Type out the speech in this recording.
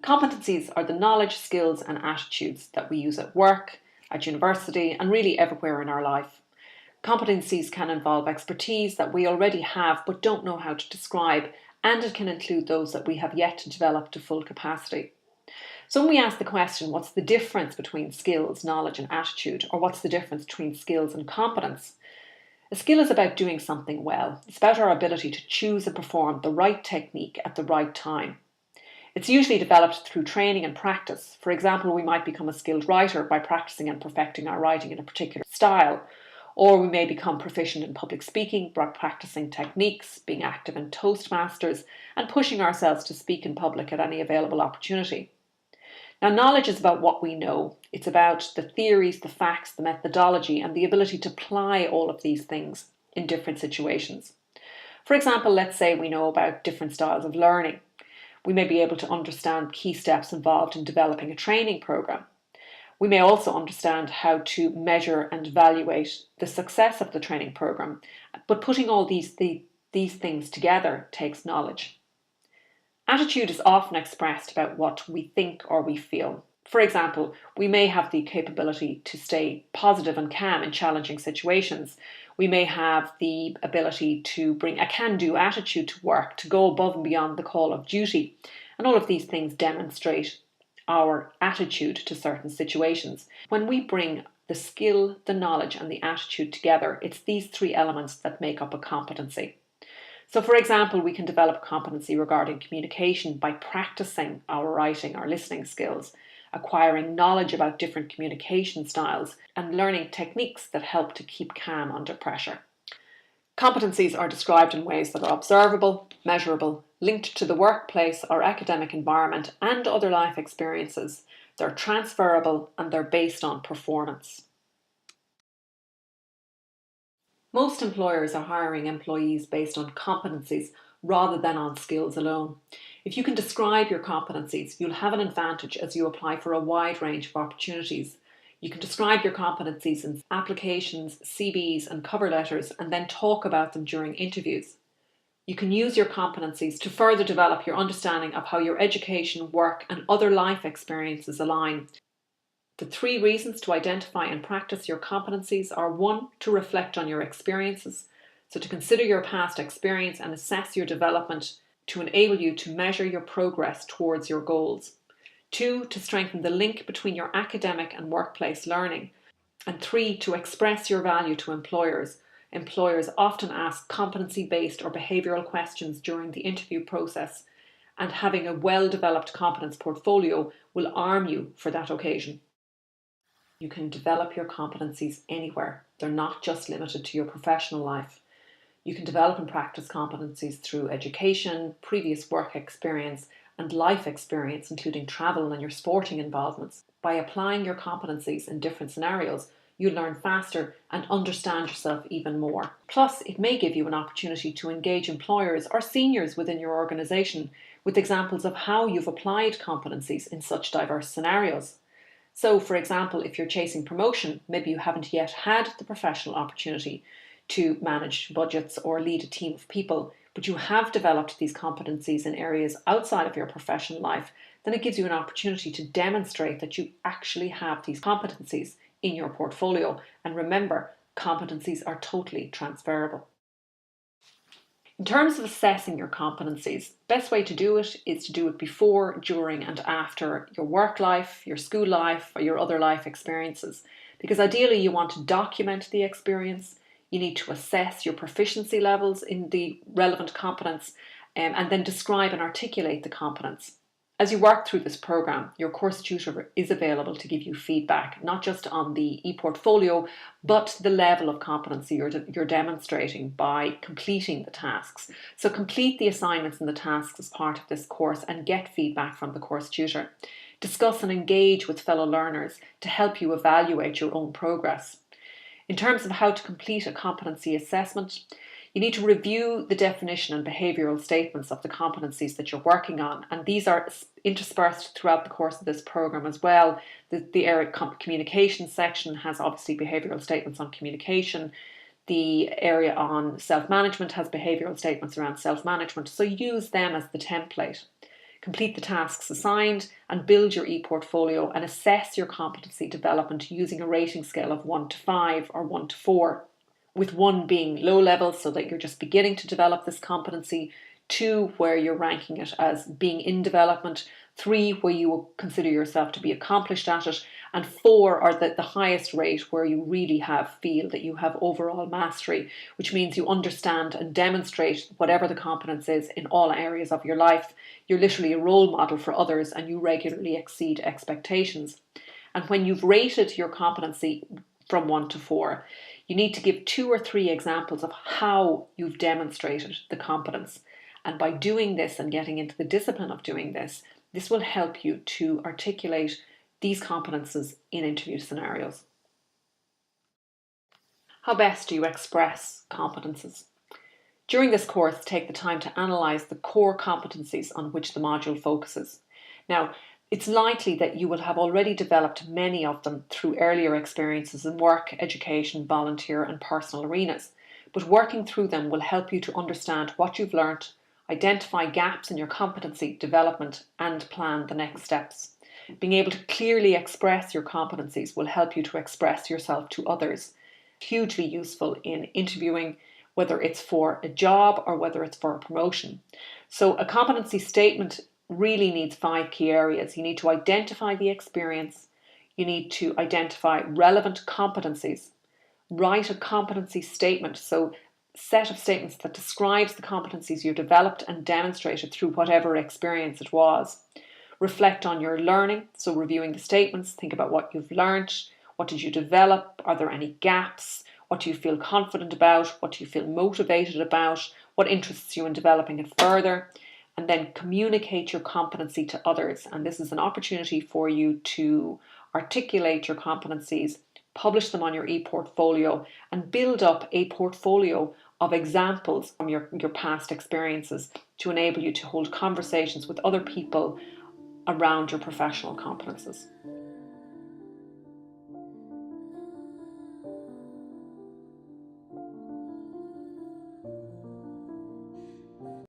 Competencies are the knowledge, skills and attitudes that we use at work, at university and really everywhere in our life. Competencies can involve expertise that we already have but don't know how to describe, and it can include those that we have yet to develop to full capacity. So when we ask the question, what's the difference between skills, knowledge and attitude, or what's the difference between skills and competence? A skill is about doing something well. It's about our ability to choose and perform the right technique at the right time. It's usually developed through training and practice. For example, we might become a skilled writer by practicing and perfecting our writing in a particular style, or we may become proficient in public speaking by practicing techniques, being active in Toastmasters, and pushing ourselves to speak in public at any available opportunity. Now, knowledge is about what we know. It's about the theories, the facts, the methodology, and the ability to apply all of these things in different situations. For example, let's say we know about different styles of learning. We may be able to understand key steps involved in developing a training program. We may also understand how to measure and evaluate the success of the training program, but putting all these things together takes knowledge. Attitude is often expressed about what we think or we feel. For example, we may have the capability to stay positive and calm in challenging situations. We may have the ability to bring a can-do attitude to work, to go above and beyond the call of duty. And all of these things demonstrate our attitude to certain situations. When we bring the skill, the knowledge and the attitude together, it's these three elements that make up a competency. So for example, we can develop competency regarding communication by practicing our writing, our listening skills, acquiring knowledge about different communication styles, and learning techniques that help to keep calm under pressure. Competencies are described in ways that are observable, measurable, linked to the workplace or academic environment and other life experiences. They're transferable and they're based on performance. Most employers are hiring employees based on competencies rather than on skills alone. If you can describe your competencies, you'll have an advantage as you apply for a wide range of opportunities. You can describe your competencies in applications, CVs and cover letters and then talk about them during interviews. You can use your competencies to further develop your understanding of how your education, work and other life experiences align. The 3 reasons to identify and practice your competencies are: 1, to reflect on your experiences, so to consider your past experience and assess your development to enable you to measure your progress towards your goals. 2, to strengthen the link between your academic and workplace learning. And 3, to express your value to employers. Employers often ask competency-based or behavioural questions during the interview process, and having a well-developed competence portfolio will arm you for that occasion. You can develop your competencies anywhere. They're not just limited to your professional life. You can develop and practice competencies through education, previous work experience, and life experience, including travel and your sporting involvements. By applying your competencies in different scenarios, you learn faster and understand yourself even more. Plus, it may give you an opportunity to engage employers or seniors within your organisation with examples of how you've applied competencies in such diverse scenarios. So, for example, if you're chasing promotion, maybe you haven't yet had the professional opportunity to manage budgets or lead a team of people, but you have developed these competencies in areas outside of your professional life, then it gives you an opportunity to demonstrate that you actually have these competencies in your portfolio. And remember, competencies are totally transferable. In terms of assessing your competencies, the best way to do it is to do it before, during and after your work life, your school life or your other life experiences. Because ideally you want to document the experience, you need to assess your proficiency levels in the relevant competence and then describe and articulate the competence. As you work through this program, your course tutor is available to give you feedback, not just on the e-portfolio, but the level of competency you're demonstrating by completing the tasks. So complete the assignments and the tasks as part of this course and get feedback from the course tutor. Discuss and engage with fellow learners to help you evaluate your own progress. In terms of how to complete a competency assessment, you need to review the definition and behavioural statements of the competencies that you're working on, and these are interspersed throughout the course of this programme as well. The area communication section has obviously behavioural statements on communication. The area on self-management has behavioural statements around self-management, so use them as the template. Complete the tasks assigned and build your e-portfolio and assess your competency development using a rating scale of 1 to 5 or 1 to 4, with 1 being low level so that you're just beginning to develop this competency, 2 where you're ranking it as being in development, 3 where you will consider yourself to be accomplished at it, and 4 are the highest rate where you really feel that you have overall mastery, which means you understand and demonstrate whatever the competence is in all areas of your life. You're literally a role model for others and you regularly exceed expectations. And when you've rated your competency from 1 to 4, you need to give 2 or 3 examples of how you've demonstrated the competence. And by doing this and getting into the discipline of doing this, this will help you to articulate these competences in interview scenarios. How best do you express competences? During this course, take the time to analyse the core competencies on which the module focuses. Now, it's likely that you will have already developed many of them through earlier experiences in work, education, volunteer and personal arenas, but working through them will help you to understand what you've learnt, identify gaps in your competency development and plan the next steps. Being able to clearly express your competencies will help you to express yourself to others. Hugely useful in interviewing, whether it's for a job or whether it's for a promotion. So a competency statement really needs 5 key areas. You need to identify the experience, you need to identify relevant competencies, write a competency statement, so set of statements that describes the competencies you developed and demonstrated through whatever experience it was. Reflect on your learning, so reviewing the statements, think about what you've learnt, what did you develop, are there any gaps, what do you feel confident about, what do you feel motivated about, what interests you in developing it further, and then communicate your competency to others. And this is an opportunity for you to articulate your competencies, publish them on your e-portfolio and build up a portfolio of examples from your past experiences to enable you to hold conversations with other people around your professional competences.